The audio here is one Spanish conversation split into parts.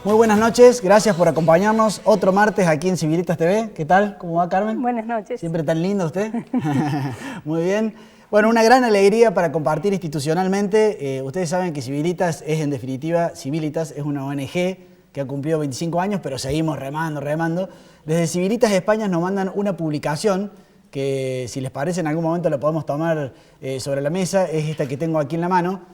Muy buenas noches, gracias por acompañarnos otro martes aquí en Civilitas TV. ¿Qué tal? ¿Cómo va, Carmen? Buenas noches. ¿Siempre tan linda usted? Muy bien. Bueno, una gran alegría para compartir institucionalmente. Ustedes saben que Civilitas es, en definitiva, Civilitas es una ONG que ha cumplido 25 años, pero seguimos remando. Desde Civilitas España nos mandan una publicación que, si les parece, en algún momento la podemos tomar sobre la mesa. Es esta que tengo aquí en la mano.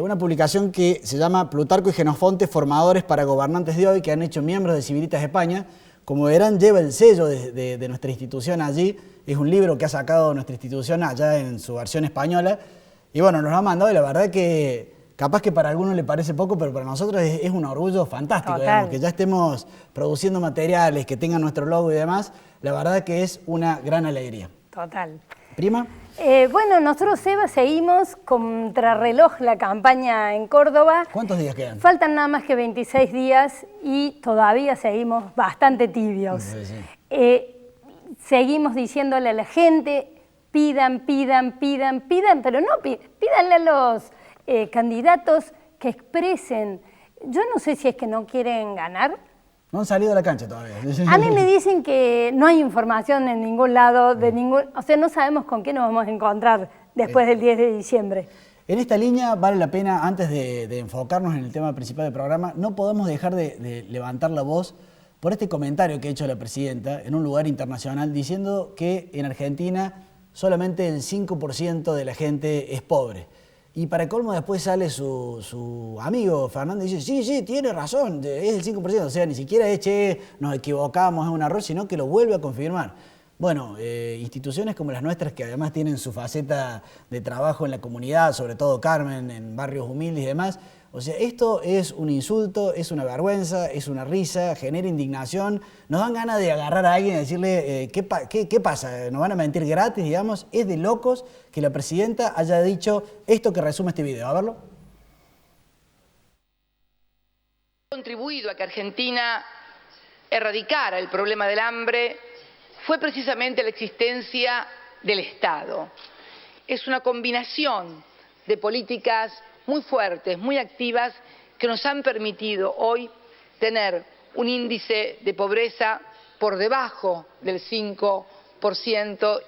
Una publicación que se llama Plutarco y Jenofonte, formadores para gobernantes de hoy, que han hecho miembros de Civilitas España. Como verán, lleva el sello de nuestra institución allí. Es un libro que ha sacado nuestra institución allá en su versión española. Y bueno, nos lo ha mandado y la verdad que capaz que para algunos le parece poco, pero para nosotros es un orgullo fantástico, digamos, que ya estemos produciendo materiales, que tengan nuestro logo y demás. La verdad que es una gran alegría. Total. ¿Prima? Bueno, nosotros, Eva, seguimos contrarreloj la campaña en Córdoba. ¿Cuántos días quedan? Faltan nada más que 26 días y todavía seguimos bastante tibios. Sí. Seguimos diciéndole a la gente, pidan, pero no pídanle a los candidatos que expresen. Yo no sé si es que no quieren ganar. No han salido a la cancha todavía. A mí me dicen que no hay información en ningún lado, o sea, no sabemos con qué nos vamos a encontrar después del 10 de diciembre. En esta línea vale la pena, antes de enfocarnos en el tema principal del programa, no podemos dejar de levantar la voz por este comentario que ha hecho la presidenta en un lugar internacional diciendo que en Argentina solamente el 5% de la gente es pobre. Y para colmo después sale su amigo Fernández y dice, sí, tiene razón, es el 5%. O sea, ni siquiera es, che, nos equivocamos, es un error, sino que lo vuelve a confirmar. Bueno, instituciones como las nuestras, que además tienen su faceta de trabajo en la comunidad, sobre todo Carmen, en barrios humildes y demás, o sea, esto es un insulto, es una vergüenza, es una risa, genera indignación. Nos dan ganas de agarrar a alguien y decirle, ¿qué pasa? ¿Nos van a mentir gratis, digamos? Es de locos que la presidenta haya dicho esto que resume este video. A verlo. Contribuido a que Argentina erradicara el problema del hambre fue precisamente la existencia del Estado. Es una combinación de políticas muy fuertes, muy activas, que nos han permitido hoy tener un índice de pobreza por debajo del 5%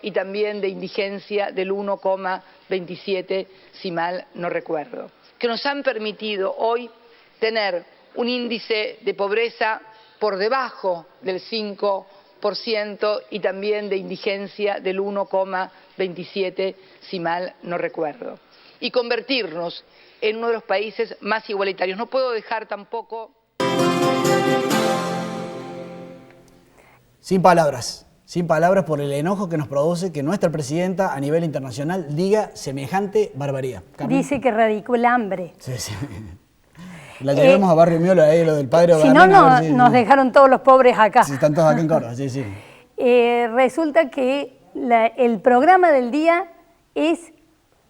y también de indigencia del 1,27%, si mal no recuerdo. Que nos han permitido hoy tener un índice de pobreza por debajo del 5% y también de indigencia del 1,27%, si mal no recuerdo. Y convertirnos en uno de los países más igualitarios. No puedo dejar tampoco... Sin palabras por el enojo que nos produce que nuestra presidenta a nivel internacional diga semejante barbaridad. ¿Carmen? Dice que erradicó el hambre. Sí. La llevamos a Barrio Miolo, ahí lo del padre Si no, nos dejaron todos los pobres acá. Sí, están todos aquí en Córdoba, sí. Resulta que el programa del día es...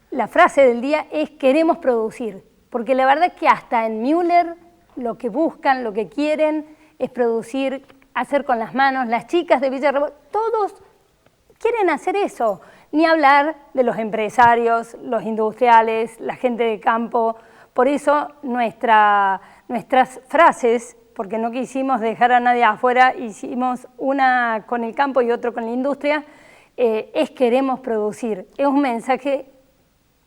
La frase del día es queremos producir, porque la verdad es que hasta en Müller lo que buscan, lo que quieren es producir, hacer con las manos. Las chicas de Villa Rebord, todos quieren hacer eso. Ni hablar de los empresarios, los industriales, la gente de campo. Por eso nuestras frases, porque no quisimos dejar a nadie afuera, hicimos una con el campo y otro con la industria, es queremos producir. Es un mensaje,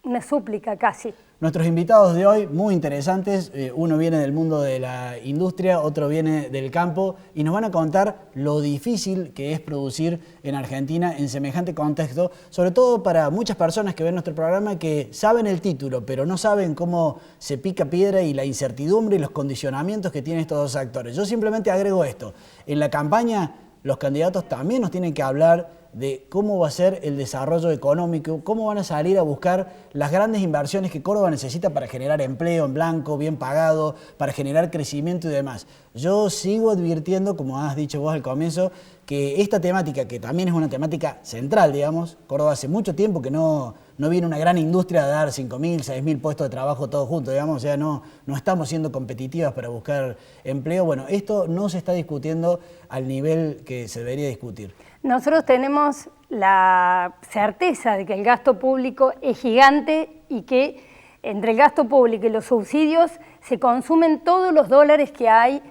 una súplica casi. Nuestros invitados de hoy, muy interesantes, uno viene del mundo de la industria, otro viene del campo y nos van a contar lo difícil que es producir en Argentina en semejante contexto, sobre todo para muchas personas que ven nuestro programa que saben el título, pero no saben cómo se pica piedra y la incertidumbre y los condicionamientos que tienen estos dos actores. Yo simplemente agrego esto, en la campaña los candidatos también nos tienen que hablar de cómo va a ser el desarrollo económico, cómo van a salir a buscar las grandes inversiones que Córdoba necesita para generar empleo en blanco, bien pagado, para generar crecimiento y demás. Yo sigo advirtiendo, como has dicho vos al comienzo, que esta temática, que también es una temática central, digamos, Córdoba hace mucho tiempo que no viene una gran industria a dar 5.000, 6.000 puestos de trabajo todos juntos, digamos, o sea, no estamos siendo competitivas para buscar empleo. Bueno, esto no se está discutiendo al nivel que se debería discutir. Nosotros tenemos la certeza de que el gasto público es gigante y que entre el gasto público y los subsidios se consumen todos los dólares que hay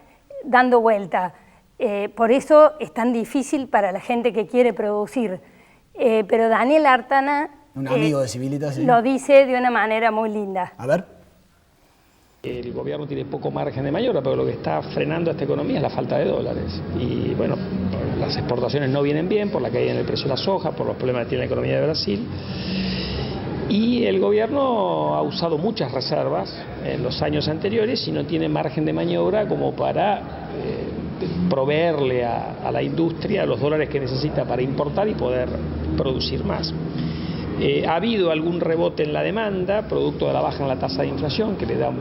dando vuelta. Por eso es tan difícil para la gente que quiere producir. Pero Daniel Artana, un amigo de Civilita, ¿sí?, lo dice de una manera muy linda. A ver. El gobierno tiene poco margen de maniobra, pero lo que está frenando a esta economía es la falta de dólares. Y bueno, las exportaciones no vienen bien por la caída en el precio de la soja, por los problemas que tiene la economía de Brasil. Y el gobierno ha usado muchas reservas en los años anteriores y no tiene margen de maniobra como para proveerle a la industria los dólares que necesita para importar y poder producir más. Ha habido algún rebote en la demanda, producto de la baja en la tasa de inflación, que le da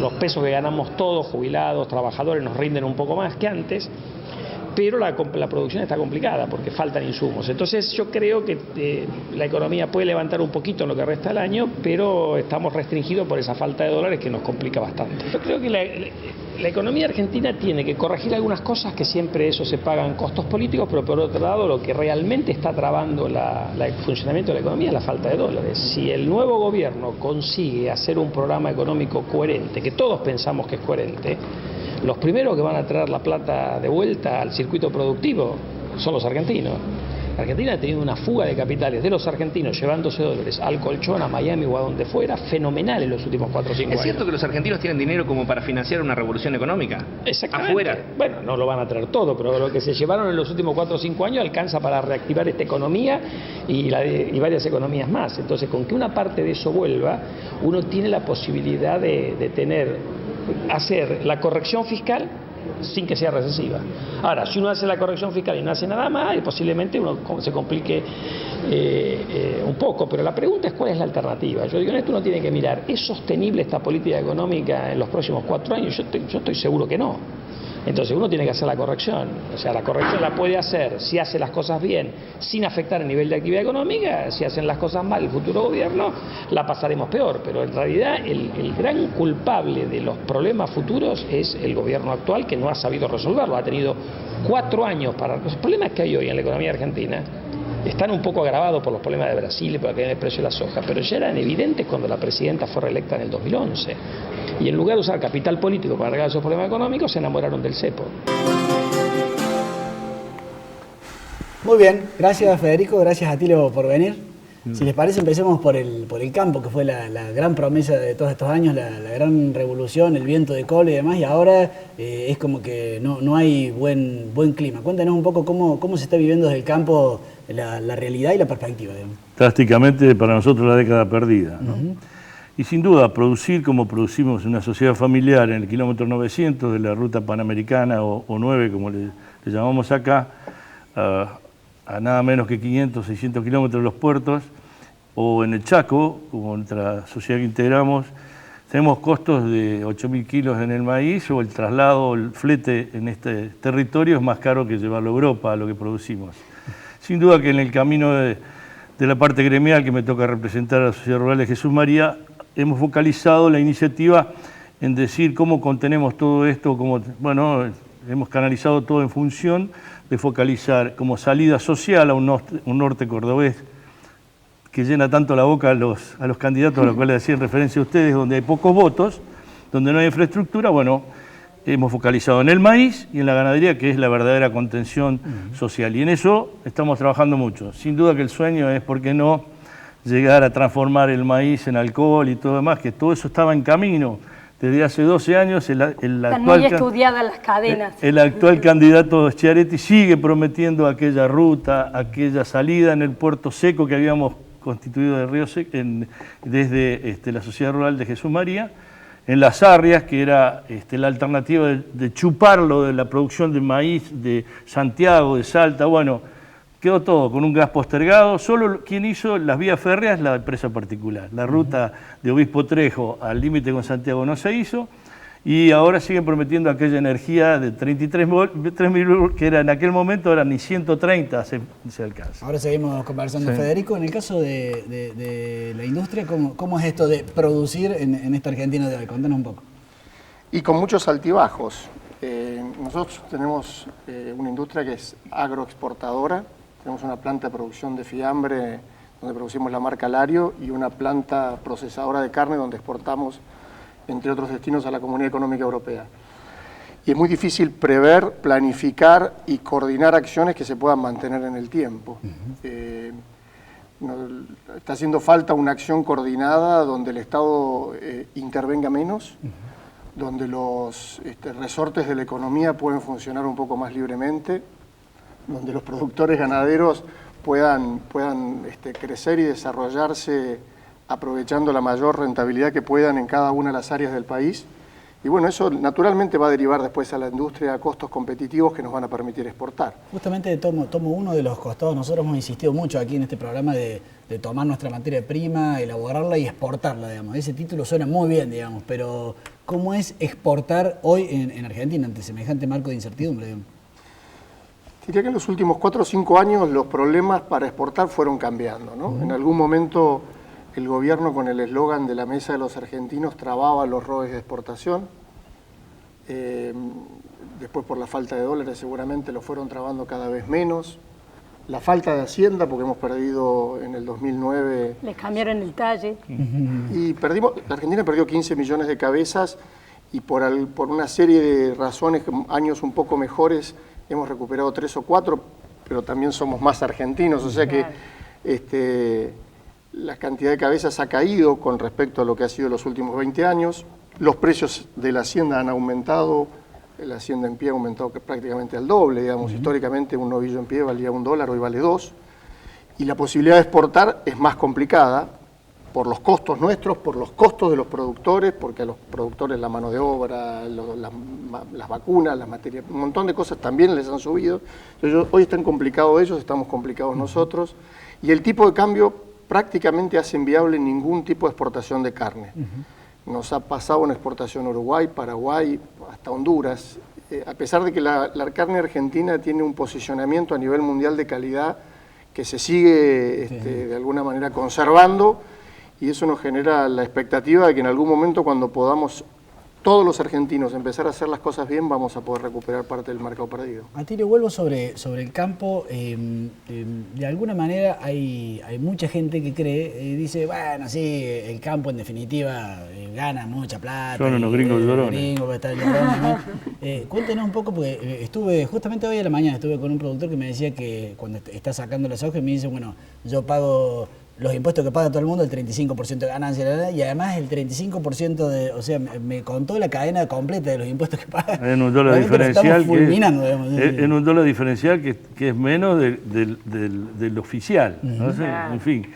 los pesos que ganamos todos, jubilados, trabajadores, nos rinden un poco más que antes, pero la producción está complicada porque faltan insumos. Entonces yo creo que la economía puede levantar un poquito en lo que resta del año, pero estamos restringidos por esa falta de dólares que nos complica bastante. Yo creo que la economía argentina tiene que corregir algunas cosas, que siempre eso se pagan costos políticos, pero por otro lado lo que realmente está trabando el funcionamiento de la economía es la falta de dólares. Si el nuevo gobierno consigue hacer un programa económico coherente, que todos pensamos que es coherente, los primeros que van a traer la plata de vuelta al circuito productivo son los argentinos. Argentina ha tenido una fuga de capitales de los argentinos llevándose dólares al colchón, a Miami o a donde fuera, fenomenal en los últimos 4 o 5 años. ¿Es cierto que los argentinos tienen dinero como para financiar una revolución económica? Exactamente. Afuera. Bueno, no lo van a traer todo, pero lo que se llevaron en los últimos 4 o 5 años alcanza para reactivar esta economía y varias economías más. Entonces, con que una parte de eso vuelva, uno tiene la posibilidad de hacer la corrección fiscal sin que sea recesiva. Ahora, si uno hace la corrección fiscal y no hace nada más, posiblemente uno se complique un poco, pero la pregunta es cuál es la alternativa. Yo digo, en esto uno tiene que mirar, ¿es sostenible esta política económica en los próximos 4 años? Yo estoy seguro que no. Entonces uno tiene que hacer la corrección, o sea, la corrección la puede hacer si hace las cosas bien, sin afectar el nivel de actividad económica. Si hacen las cosas mal el futuro gobierno, la pasaremos peor, pero en realidad el gran culpable de los problemas futuros es el gobierno actual, que no ha sabido resolverlo. Ha tenido 4 años para... Los problemas que hay hoy en la economía argentina están un poco agravados por los problemas de Brasil y por la caída del precio de la soja, pero ya eran evidentes cuando la presidenta fue reelecta en el 2011. Y en lugar de usar capital político para arreglar esos problemas económicos, se enamoraron del cepo. Muy bien, gracias Federico, gracias a Tilio por venir. Si les parece, empecemos por el campo, que fue la gran promesa de todos estos años, la gran revolución, el viento de cola y demás, y ahora es como que no hay buen clima. Cuéntanos un poco cómo se está viviendo desde el campo la realidad y la perspectiva, digamos. Drásticamente para nosotros la década perdida, ¿no? Y sin duda, producir como producimos en una sociedad familiar en el kilómetro 900 de la ruta panamericana o 9, como le llamamos acá, a nada menos que 500, 600 kilómetros de los puertos, o en el Chaco, como nuestra sociedad que integramos, tenemos costos de 8.000 kilos en el maíz, o el traslado, el flete en este territorio es más caro que llevarlo a Europa, a lo que producimos. Sin duda que en el camino de la parte gremial que me toca representar a la Sociedad Rural de Jesús María, hemos focalizado la iniciativa en decir cómo contenemos todo esto, hemos canalizado todo en función de focalizar como salida social a un norte cordobés que llena tanto la boca a los candidatos a los cuales hacían referencia a ustedes, donde hay pocos votos, donde no hay infraestructura. Bueno, hemos focalizado en el maíz y en la ganadería, que es la verdadera contención social. Y en eso estamos trabajando mucho. Sin duda que el sueño es, ¿por qué no?, llegar a transformar el maíz en alcohol y todo demás, que todo eso estaba en camino. Desde hace 12 años están muy estudiadas las cadenas. El actual candidato Schiaretti sigue prometiendo aquella ruta, aquella salida en el puerto seco que habíamos constituido de Río Seco, desde la Sociedad Rural de Jesús María, en Las Arrias, que era la alternativa de chuparlo de la producción de maíz de Santiago, de Salta. Bueno, quedó todo con un gas postergado. Solo quien hizo las vías férreas, la empresa particular. La ruta de Obispo Trejo al límite con Santiago no se hizo, y ahora siguen prometiendo aquella energía de 33.000, que era en aquel momento, ahora ni 130 se alcanza. Ahora seguimos conversando. Sí. Federico, en el caso de la industria, ¿cómo es esto de producir en esta Argentina de hoy? Contanos un poco. Y con muchos altibajos. Nosotros tenemos una industria que es agroexportadora. Tenemos una planta de producción de fiambre donde producimos la marca Lario y una planta procesadora de carne donde exportamos, entre otros destinos, a la Comunidad Económica Europea. y es muy difícil prever, planificar y coordinar acciones que se puedan mantener en el tiempo. Está haciendo falta una acción coordinada donde el Estado intervenga menos, donde los resortes de la economía pueden funcionar un poco más libremente, donde los productores ganaderos puedan crecer y desarrollarse aprovechando la mayor rentabilidad que puedan en cada una de las áreas del país. Y bueno, eso naturalmente va a derivar después a la industria a costos competitivos que nos van a permitir exportar. Justamente tomo uno de los costados. Nosotros hemos insistido mucho aquí en este programa de tomar nuestra materia prima, elaborarla y exportarla, digamos. Ese título suena muy bien, digamos, pero ¿cómo es exportar hoy en Argentina ante semejante marco de incertidumbre, digamos? Diría que en los últimos 4 o 5 años los problemas para exportar fueron cambiando, ¿no? En algún momento el gobierno, con el eslogan de la Mesa de los Argentinos, trababa los ROEs de exportación. Después, por la falta de dólares, seguramente lo fueron trabando cada vez menos. La falta de Hacienda, porque hemos perdido en el 2009... Les cambiaron el talle. Y la Argentina perdió 15 millones de cabezas y por una serie de razones, años un poco mejores, hemos recuperado 3 o 4, pero también somos más argentinos, o sea que la cantidad de cabezas ha caído con respecto a lo que ha sido los últimos 20 años. Los precios de la hacienda han aumentado, la hacienda en pie ha aumentado prácticamente al doble, digamos. Históricamente un novillo en pie valía $1, hoy vale 2. Y la posibilidad de exportar es más complicada por los costos nuestros, por los costos de los productores, porque a los productores la mano de obra, las vacunas, las materias, un montón de cosas también les han subido. Entonces, hoy están complicados ellos, estamos complicados nosotros, y el tipo de cambio prácticamente hace inviable ningún tipo de exportación de carne. Nos ha pasado una exportación a Uruguay, Paraguay, hasta Honduras, a pesar de que la carne argentina tiene un posicionamiento a nivel mundial de calidad que se sigue de alguna manera conservando, y eso nos genera la expectativa de que en algún momento, cuando podamos todos los argentinos empezar a hacer las cosas bien, vamos a poder recuperar parte del mercado perdido. Atilio, vuelvo sobre el campo. De alguna manera hay mucha gente que cree y dice, bueno, sí, el campo en definitiva gana mucha plata. Son unos gringos llorones. Cuéntenos un poco, porque justamente hoy a la mañana estuve con un productor que me decía que cuando está sacando las hojas me dice, bueno, yo pago los impuestos que paga todo el mundo, el 35% de ganancia, y además el 35% de, o sea, me contó la cadena completa de los impuestos que paga. En un dólar diferencial en un dólar diferencial que es menos del oficial, ¿no? En fin.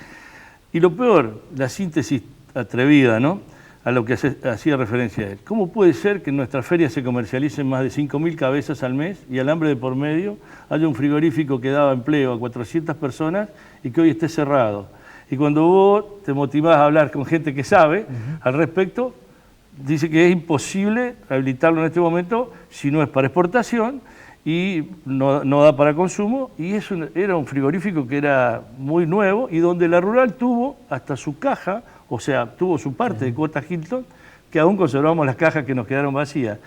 Y lo peor, la síntesis atrevida, ¿no?, a lo que hacía referencia a él. ¿Cómo puede ser que en nuestras ferias se comercialicen más de 5.000 cabezas al mes y al hambre de por medio haya un frigorífico que daba empleo a 400 personas y que hoy esté cerrado? Y cuando vos te motivás a hablar con gente que sabe al respecto, dice que es imposible habilitarlo en este momento si no es para exportación y no da para consumo. Y era un frigorífico que era muy nuevo y donde la rural tuvo hasta su caja, o sea, tuvo su parte de cuota Hilton, que aún conservamos las cajas que nos quedaron vacías.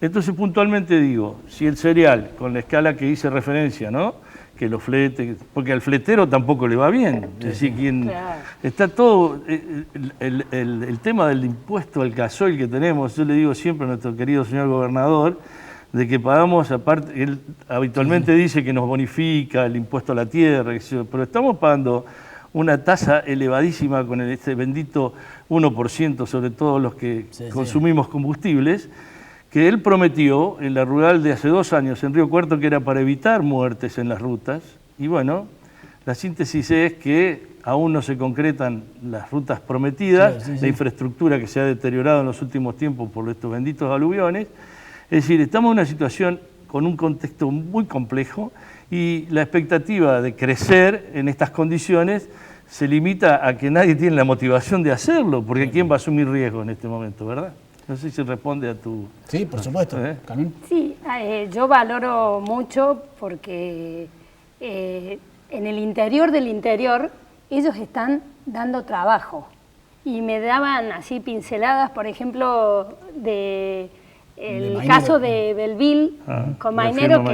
Entonces, puntualmente digo, si el cereal, con la escala que hice referencia, ¿no?, que los fletes, porque al fletero tampoco le va bien, es decir, está todo, el tema del impuesto al gasoil que tenemos, yo le digo siempre a nuestro querido señor gobernador, de que pagamos, aparte, él habitualmente dice que nos bonifica el impuesto a la tierra, pero estamos pagando una tasa elevadísima con este bendito 1% sobre todos los que consumimos combustibles, que él prometió en la rural de hace 2 años en Río Cuarto, que era para evitar muertes en las rutas. Y bueno, la síntesis es que aún no se concretan las rutas prometidas, la infraestructura que se ha deteriorado en los últimos tiempos por estos benditos aluviones. Es decir, estamos en una situación con un contexto muy complejo y la expectativa de crecer en estas condiciones se limita a que nadie tiene la motivación de hacerlo, porque ¿quién va a asumir riesgo en este momento, verdad? No sé si responde a tu... Sí, por supuesto. ¿Carmen? Sí, yo valoro mucho porque en el interior del interior ellos están dando trabajo. Y me daban así pinceladas, por ejemplo, el caso de Belville con Mainero,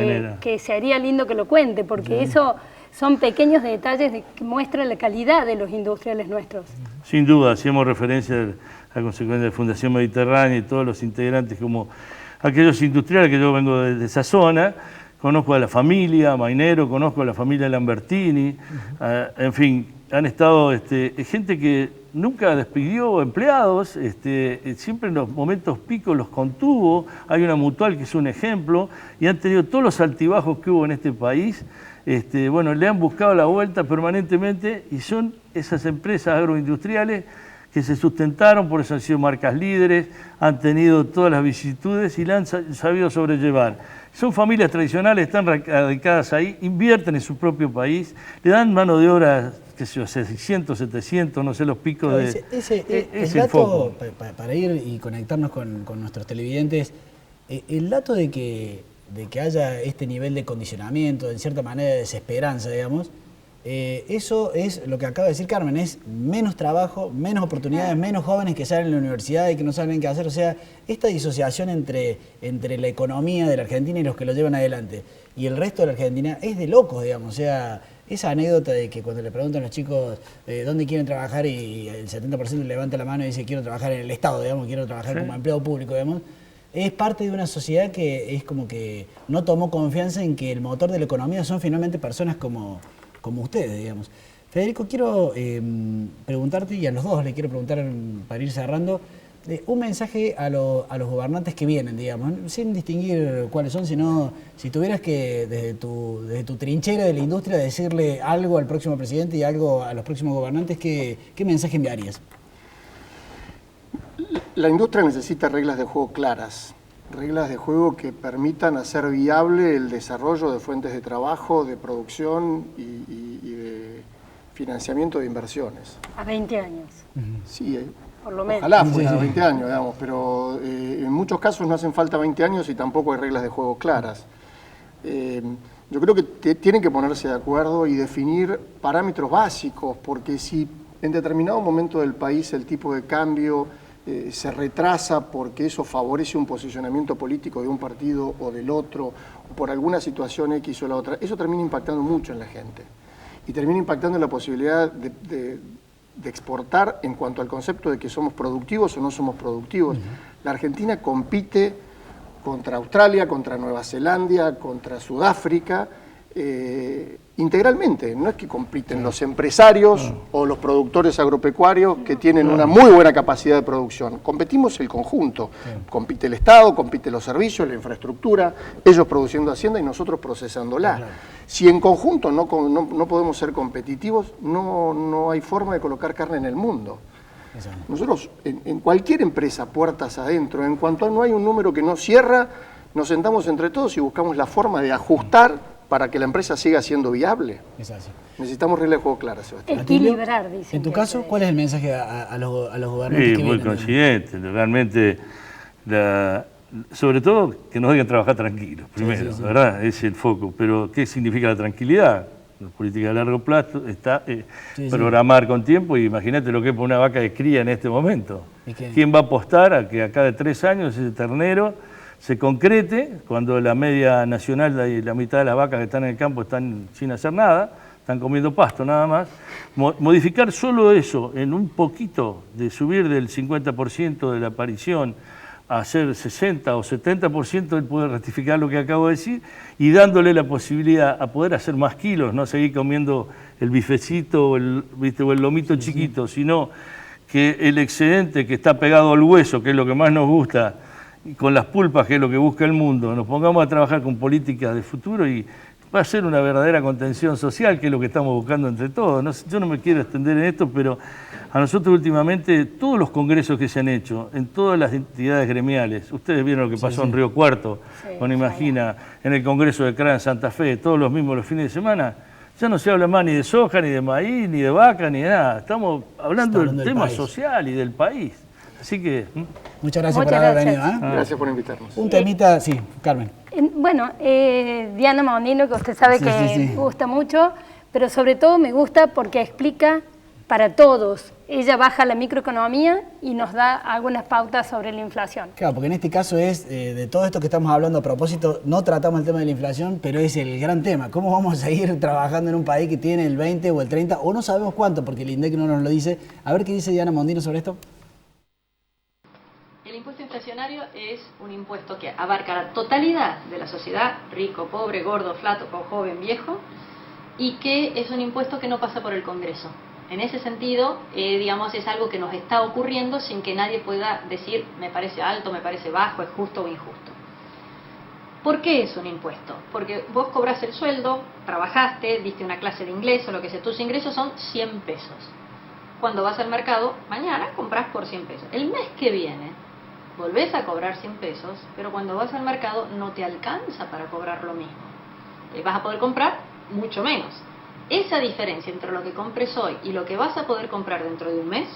que sería lindo que lo cuente, porque eso son pequeños detalles que muestran la calidad de los industriales nuestros. Sin duda, hacíamos referencia a consecuencia de Fundación Mediterránea y todos los integrantes como aquellos industriales, que yo vengo de esa zona, conozco a la familia Mainero, conozco a la familia Lambertini, en fin, han estado gente que nunca despidió empleados, siempre en los momentos picos los contuvo. Hay una mutual que es un ejemplo, y han tenido todos los altibajos que hubo en este país. Bueno, le han buscado la vuelta permanentemente, y son esas empresas agroindustriales que se sustentaron, por eso han sido marcas líderes, han tenido todas las vicisitudes y la han sabido sobrellevar. Son familias tradicionales, están radicadas ahí, invierten en su propio país, le dan mano de obra, qué sé yo, 600, 700, no sé los picos de... El dato, para ir y conectarnos con nuestros televidentes, el dato de que haya este nivel de condicionamiento, en cierta manera de desesperanza, digamos, eso es lo que acaba de decir Carmen, es menos trabajo, menos oportunidades, menos jóvenes que salen de la universidad y que no saben qué hacer. O sea, esta disociación entre la economía de la Argentina y los que lo llevan adelante y el resto de la Argentina es de locos, digamos. O sea, esa anécdota de que cuando le preguntan a los chicos dónde quieren trabajar y el 70% levanta la mano y dice quiero trabajar en el Estado, digamos, quiero trabajar como empleado público, digamos, es parte de una sociedad que es como que no tomó confianza en que el motor de la economía son finalmente personas como ustedes, digamos. Federico, quiero preguntarte, y a los dos les quiero preguntar para ir cerrando, un mensaje a los gobernantes que vienen, digamos, sin distinguir cuáles son, sino si tuvieras que desde tu trinchera de la industria decirle algo al próximo presidente y algo a los próximos gobernantes, ¿qué mensaje enviarías? La industria necesita reglas de juego claras, reglas de juego que permitan hacer viable el desarrollo de fuentes de trabajo, de producción y de financiamiento de inversiones. A 20 años. Sí, por lo menos. Ojalá fuera 20 años, digamos, pero en muchos casos no hacen falta 20 años y tampoco hay reglas de juego claras. Yo creo que tienen que ponerse de acuerdo y definir parámetros básicos, porque si en determinado momento del país el tipo de cambio se retrasa porque eso favorece un posicionamiento político de un partido o del otro, o por alguna situación X o la otra, eso termina impactando mucho en la gente. Y termina impactando en la posibilidad de exportar en cuanto al concepto de que somos productivos o no somos productivos. La Argentina compite contra Australia, contra Nueva Zelanda, contra Sudáfrica, integralmente. No es que compiten los empresarios o los productores agropecuarios que tienen una muy buena capacidad de producción. Competimos el conjunto. Compite el Estado, compite los servicios, la infraestructura, ellos produciendo hacienda y nosotros procesándola. Si en conjunto no podemos ser competitivos, no hay forma de colocar carne en el mundo. Nosotros, en cualquier empresa, puertas adentro, en cuanto no hay un número que no cierra, nos sentamos entre todos y buscamos la forma de ajustar para que la empresa siga siendo viable. Es así. Necesitamos reglas de juego claras, Sebastián. Equilibrar, dicen. En tu caso, ¿cuál es el mensaje a los gobernantes? Sí, muy coincidente. Realmente, sobre todo, que nos dejen trabajar tranquilos, primero, ¿verdad? Es el foco. Pero, ¿qué significa la tranquilidad? La política de largo plazo está programar con tiempo, y imagínate lo que es para una vaca de cría en este momento. ¿Quién va a apostar a que acá de 3 años ese ternero se concrete cuando la media nacional y la mitad de las vacas que están en el campo están sin hacer nada, están comiendo pasto nada más? Modificar solo eso en un poquito, de subir del 50% de la aparición a hacer 60 o 70%, él puede ratificar lo que acabo de decir, y dándole la posibilidad a poder hacer más kilos, no seguir comiendo el bifecito o el lomito chiquito, sino que el excedente que está pegado al hueso, que es lo que más nos gusta, y con las pulpas, que es lo que busca el mundo, nos pongamos a trabajar con políticas de futuro y va a ser una verdadera contención social, que es lo que estamos buscando entre todos. Yo no me quiero extender en esto, pero a nosotros últimamente, todos los congresos que se han hecho, en todas las entidades gremiales, ustedes vieron lo que pasó en Río Cuarto, con Imagina, en el Congreso de CRA en Santa Fe, todos los mismos los fines de semana, ya no se habla más ni de soja, ni de maíz, ni de vaca, ni de nada. Estamos hablando del tema social y del país. Así que... Muchas gracias por haber venido. Gracias por invitarnos. Un temita, sí, Carmen. Bueno, Diana Mondino, que usted sabe que me gusta mucho, pero sobre todo me gusta porque explica para todos. Ella baja la microeconomía y nos da algunas pautas sobre la inflación. Claro, porque en este caso es, de todo esto que estamos hablando a propósito, no tratamos el tema de la inflación, pero es el gran tema. ¿Cómo vamos a seguir trabajando en un país que tiene el 20 o el 30, o no sabemos cuánto, porque el INDEC no nos lo dice? A ver qué dice Diana Mondino sobre esto. El impuesto inflacionario es un impuesto que abarca la totalidad de la sociedad, rico, pobre, gordo, flaco, joven, viejo, y que es un impuesto que no pasa por el Congreso. En ese sentido, digamos, es algo que nos está ocurriendo sin que nadie pueda decir me parece alto, me parece bajo, es justo o injusto. ¿Por qué es un impuesto? Porque vos cobras el sueldo, trabajaste, diste una clase de inglés o lo que sea, tus ingresos son 100 pesos. Cuando vas al mercado, mañana compras por 100 pesos. El mes que viene, volvés a cobrar 100 pesos, pero cuando vas al mercado no te alcanza para cobrar lo mismo. Vas a poder comprar mucho menos. Esa diferencia entre lo que compres hoy y lo que vas a poder comprar dentro de un mes,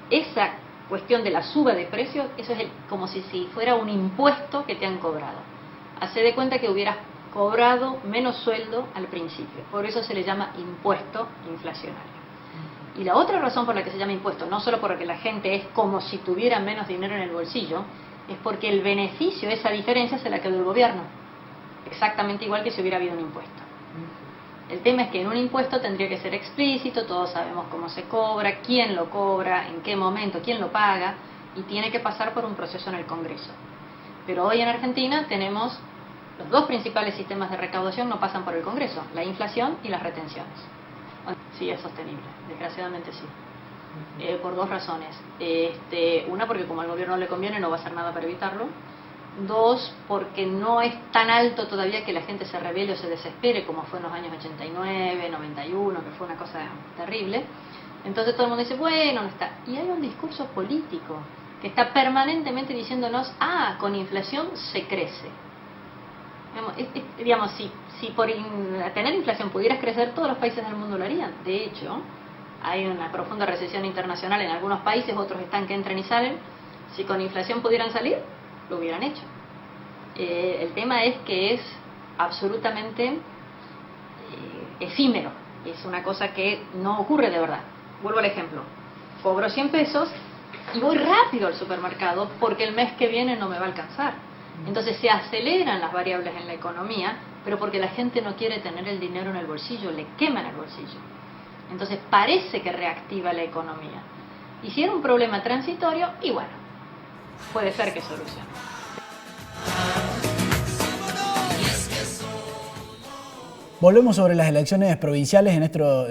esa cuestión de la suba de precios, eso es como si fuera un impuesto que te han cobrado. Hacé de cuenta que hubieras cobrado menos sueldo al principio. Por eso se le llama impuesto inflacionario. Y la otra razón por la que se llama impuesto, no solo porque la gente es como si tuviera menos dinero en el bolsillo, es porque el beneficio, esa diferencia, se la quedó el gobierno. Exactamente igual que si hubiera habido un impuesto. El tema es que en un impuesto tendría que ser explícito, todos sabemos cómo se cobra, quién lo cobra, en qué momento, quién lo paga, y tiene que pasar por un proceso en el Congreso. Pero hoy en Argentina tenemos los dos principales sistemas de recaudación no pasan por el Congreso, la inflación y las retenciones. Sí, es sostenible, desgraciadamente sí. Por dos razones. Una, porque como al gobierno le conviene, no va a hacer nada para evitarlo. Dos, porque no es tan alto todavía que la gente se rebele o se desespere, como fue en los años 89, 91, que fue una cosa terrible. Entonces todo el mundo dice, bueno, no está. Y hay un discurso político que está permanentemente diciéndonos, con inflación se crece. Digamos, si por tener inflación pudieras crecer, todos los países del mundo lo harían. De hecho, hay una profunda recesión internacional en algunos países, otros están que entran y salen. Si con inflación pudieran salir, lo hubieran hecho. El tema es que es absolutamente efímero. Es una cosa que no ocurre de verdad. Vuelvo al ejemplo. Cobro 100 pesos y voy rápido al supermercado porque el mes que viene no me va a alcanzar. Entonces se aceleran las variables en la economía, pero porque la gente no quiere tener el dinero en el bolsillo, le queman el bolsillo. Entonces parece que reactiva la economía. Y si era un problema transitorio, y bueno, puede ser que solucione. Volvemos sobre las elecciones provinciales en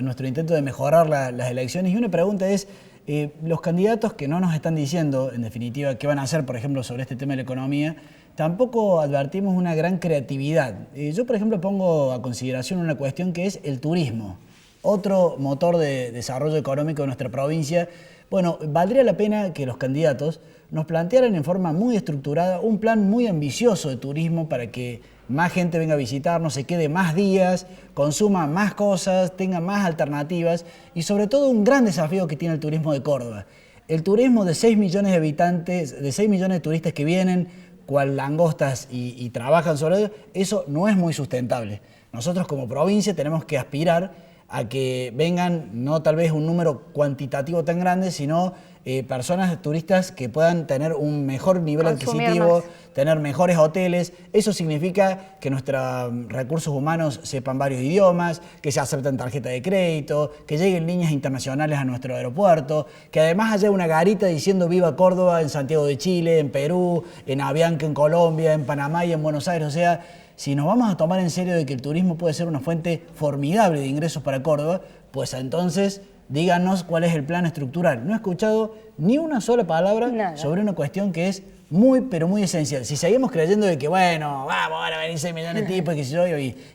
nuestro intento de mejorar las elecciones, y una pregunta es, los candidatos que no nos están diciendo, en definitiva, qué van a hacer, por ejemplo, sobre este tema de la economía, tampoco advertimos una gran creatividad. Yo, por ejemplo, pongo a consideración una cuestión que es el turismo, otro motor de desarrollo económico de nuestra provincia. Bueno, valdría la pena que los candidatos nos plantearan en forma muy estructurada un plan muy ambicioso de turismo para que más gente venga a visitarnos, se quede más días, consuma más cosas, tenga más alternativas y sobre todo un gran desafío que tiene el turismo de Córdoba. El turismo de 6 millones de habitantes, de 6 millones de turistas que vienen, cual langostas y trabajan sobre eso no es muy sustentable. Nosotros como provincia tenemos que aspirar a que vengan no tal vez un número cuantitativo tan grande, sino personas turistas que puedan tener un mejor nivel adquisitivo, tener mejores hoteles. Eso significa que nuestros recursos humanos sepan varios idiomas, que se acepten tarjeta de crédito, que lleguen líneas internacionales a nuestro aeropuerto, que además haya una garita diciendo Viva Córdoba en Santiago de Chile, en Perú, en Avianca en Colombia, en Panamá y en Buenos Aires. O sea, si nos vamos a tomar en serio de que el turismo puede ser una fuente formidable de ingresos para Córdoba, pues entonces díganos cuál es el plan estructural. No he escuchado ni una sola palabra sobre una cuestión que es muy, pero muy esencial. Si seguimos creyendo de que, bueno, vamos, van a venir 6 millones de tipos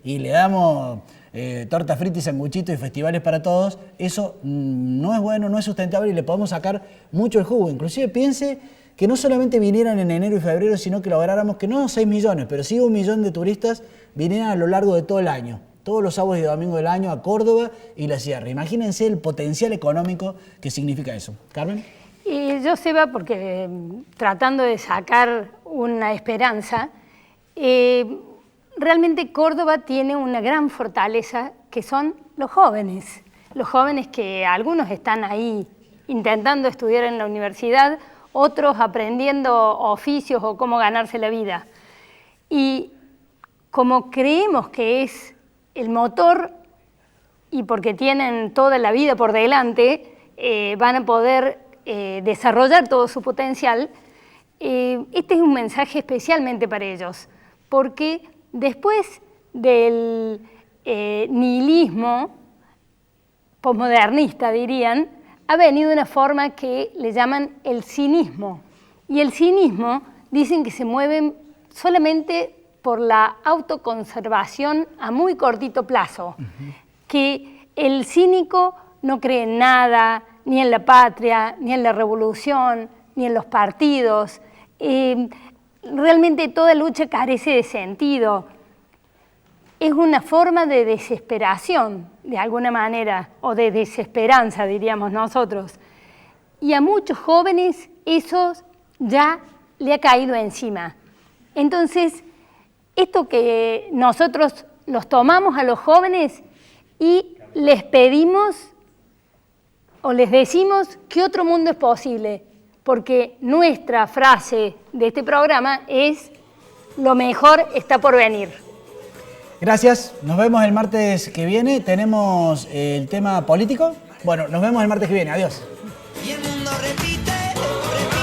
y le damos torta frita y sanguchitos y festivales para todos, eso no es bueno, no es sustentable y le podemos sacar mucho el jugo. Inclusive piense que no solamente vinieran en enero y febrero, sino que lográramos que no 6 millones, pero sí 1 millón de turistas vinieran a lo largo de todo el año, todos los sábados y domingos del año a Córdoba y la Sierra. Imagínense el potencial económico que significa eso. ¿Carmen? Y yo, Seba, porque tratando de sacar una esperanza, realmente Córdoba tiene una gran fortaleza que son los jóvenes que algunos están ahí intentando estudiar en la universidad, otros aprendiendo oficios o cómo ganarse la vida. Y como creemos que es el motor y porque tienen toda la vida por delante, van a poder desarrollar todo su potencial, este es un mensaje especialmente para ellos, porque después del nihilismo posmodernista, dirían, ha venido una forma que le llaman el cinismo. Y el cinismo dicen que se mueven solamente por la autoconservación a muy cortito plazo, que el cínico no cree en nada, ni en la patria, ni en la revolución, ni en los partidos. Realmente toda lucha carece de sentido. Es una forma de desesperación, de alguna manera, o de desesperanza, diríamos nosotros. Y a muchos jóvenes eso ya le ha caído encima. Entonces, esto que nosotros los tomamos a los jóvenes y les pedimos o les decimos que otro mundo es posible, porque nuestra frase de este programa es: lo mejor está por venir. Gracias, nos vemos el martes que viene. ¿Tenemos el tema político? Bueno, nos vemos el martes que viene. Adiós. Y el mundo repite, repite.